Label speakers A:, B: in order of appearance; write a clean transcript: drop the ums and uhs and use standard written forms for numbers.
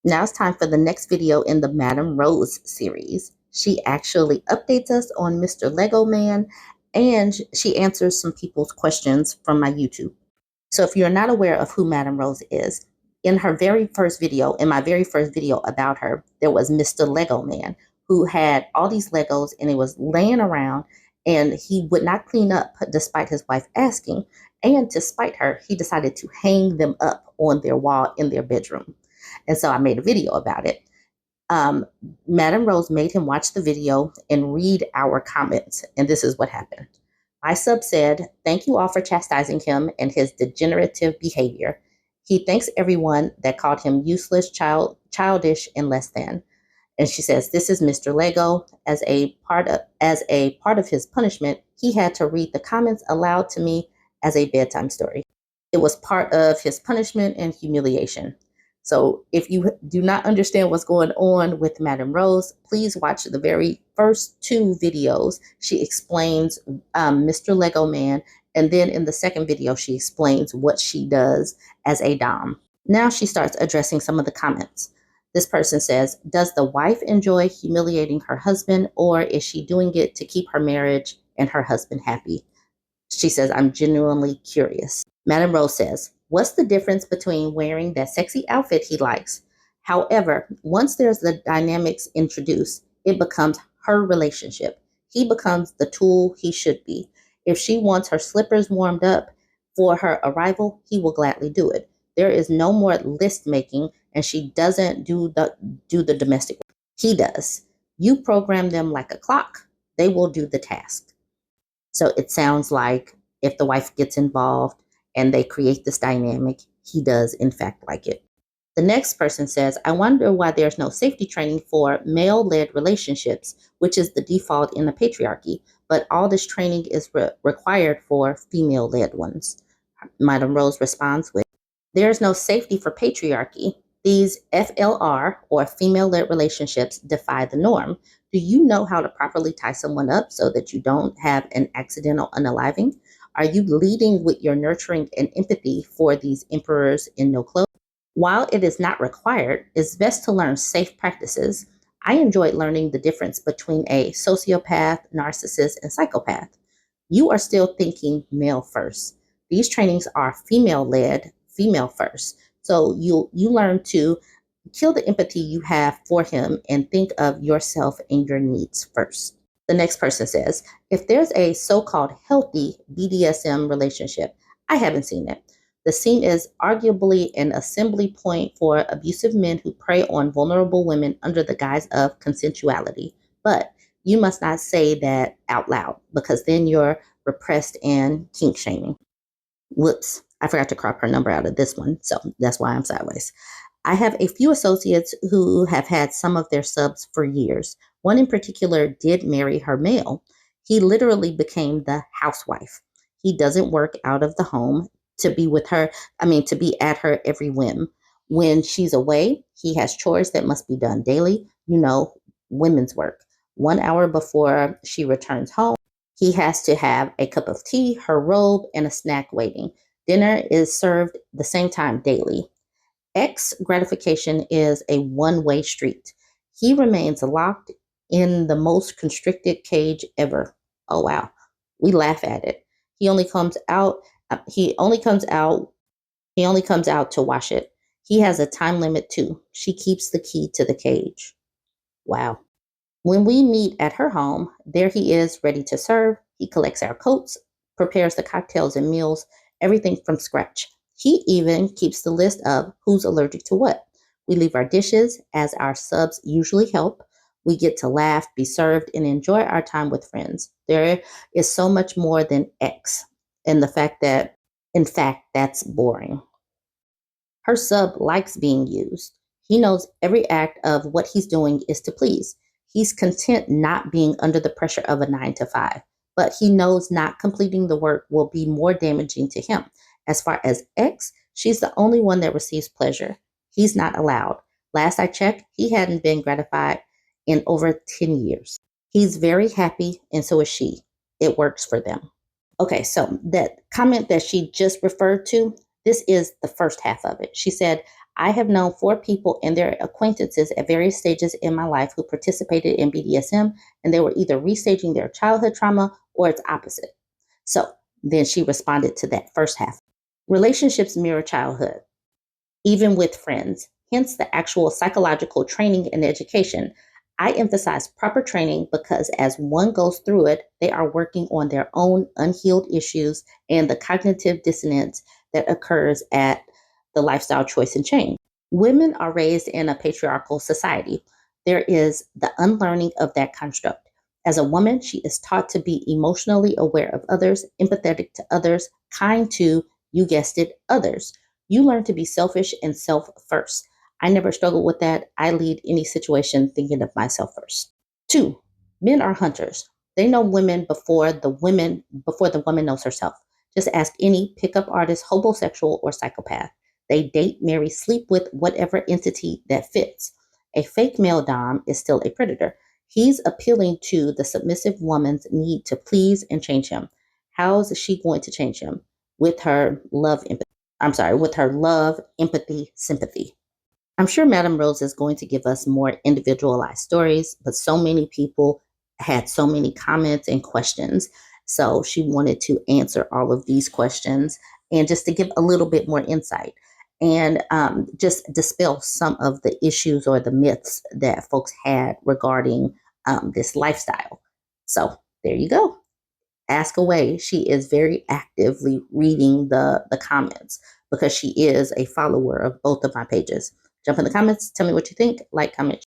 A: Now it's time for the next video in the Madame Rose series. She actually updates us on Mr. Lego Man, and she answers some people's questions from my YouTube. So if you're not aware of who Madame Rose is, in my very first video about her, there was Mr. Lego Man who had all these Legos and it was laying around and he would not clean up despite his wife asking. And to spite her, he decided to hang them up on their wall in their bedroom. And so I made a video about it. Um, Madame Rose made him watch the video and read our comments. And this is what happened. My sub said, "Thank you all for chastising him and his degenerative behavior. He thanks everyone that called him useless, childish, and less than." And she says, "This is Mr. Lego. As a part of his punishment, he had to read the comments aloud to me as a bedtime story. It was part of his punishment and humiliation." So if you do not understand what's going on with Madame Rose, please watch the very first two videos. She explains Mr. Lego Man, and then in the second video, she explains what she does as a dom. Now she starts addressing some of the comments. This person says, "Does the wife enjoy humiliating her husband, or is she doing it to keep her marriage and her husband happy?" She says, "I'm genuinely curious." Madame Rose says, "What's the difference between wearing that sexy outfit he likes? However, once there's the dynamics introduced, it becomes her relationship. He becomes the tool he should be. If she wants her slippers warmed up for her arrival, he will gladly do it. There is no more list making, and she doesn't do the domestic work. He does. You program them like a clock. They will do the task." So it sounds like if the wife gets involved and they create this dynamic, he does in fact like it. The next person says, "I wonder why there's no safety training for male-led relationships, which is the default in the patriarchy, but all this training is required for female-led ones." Madame Rose responds with, "There's no safety for patriarchy. These FLR, or female-led relationships, defy the norm. Do you know how to properly tie someone up so that you don't have an accidental unaliving? Are you leading with your nurturing and empathy for these emperors in no clothes? While it is not required, it's best to learn safe practices. I enjoyed learning the difference between a sociopath, narcissist, and psychopath. You are still thinking male first. These trainings are female led, female first. So you learn to kill the empathy you have for him and think of yourself and your needs first." The next person says, "If there's a so-called healthy BDSM relationship, I haven't seen it. The scene is arguably an assembly point for abusive men who prey on vulnerable women under the guise of consensuality. But you must not say that out loud because then you're repressed and kink shaming." Whoops, I forgot to crop her number out of this one, so that's why I'm sideways. "I have a few associates who have had some of their subs for years. One in particular did marry her male. He literally became the housewife. He doesn't work out of the home to be with her, to be at her every whim. When she's away, he has chores that must be done daily, women's work. 1 hour before she returns home, he has to have a cup of tea, her robe, and a snack waiting. Dinner is served the same time daily. X gratification is a one-way street. He remains locked in the most constricted cage ever." Oh wow. We laugh at it. He only comes out he only comes out he only comes out to wash it. He has a time limit too. She keeps the key to the cage. Wow. When we meet at her home, there he is ready to serve. He collects our coats, prepares the cocktails and meals, everything from scratch. He even keeps the list of who's allergic to what. We leave our dishes as our subs usually help. We get to laugh, be served, and enjoy our time with friends. There is so much more than X, and the fact that, in fact, that's boring. Her sub likes being used. He knows every act of what he's doing is to please. He's content not being under the pressure of a 9 to 5, but he knows not completing the work will be more damaging to him. As far as X, she's the only one that receives pleasure. He's not allowed. Last I checked, he hadn't been gratified in over 10 years. He's very happy, and so is she. It works for them. Okay, so that comment that she just referred to, this is the first half of it. She said, I have known 4 people and their acquaintances at various stages in my life who participated in BDSM, and they were either restaging their childhood trauma or its opposite. So then she responded to that first half. Relationships mirror childhood, even with friends, hence the actual psychological training and education. I emphasize proper training because as one goes through it, they are working on their own unhealed issues and the cognitive dissonance that occurs at the lifestyle choice and change. Women are raised in a patriarchal society. There is the unlearning of that construct. As a woman, she is taught to be emotionally aware of others, empathetic to others, kind to, you guessed it, others. You learn to be selfish and self first. I never struggled with that. I lead any situation thinking of myself first. 2, men are hunters. They know women before the woman knows herself. Just ask any pickup artist, homosexual, or psychopath. They date, marry, sleep with whatever entity that fits. A fake male dom is still a predator. He's appealing to the submissive woman's need to please and change him. How's she going to change him? With her love, empathy, sympathy. I'm sure Madame Rose is going to give us more individualized stories, but so many people had so many comments and questions. So she wanted to answer all of these questions and just to give a little bit more insight and just dispel some of the issues or the myths that folks had regarding this lifestyle. So there you go. Ask away. She is very actively reading the comments because she is a follower of both of my pages. Jump in the comments, tell me what you think, like, comment.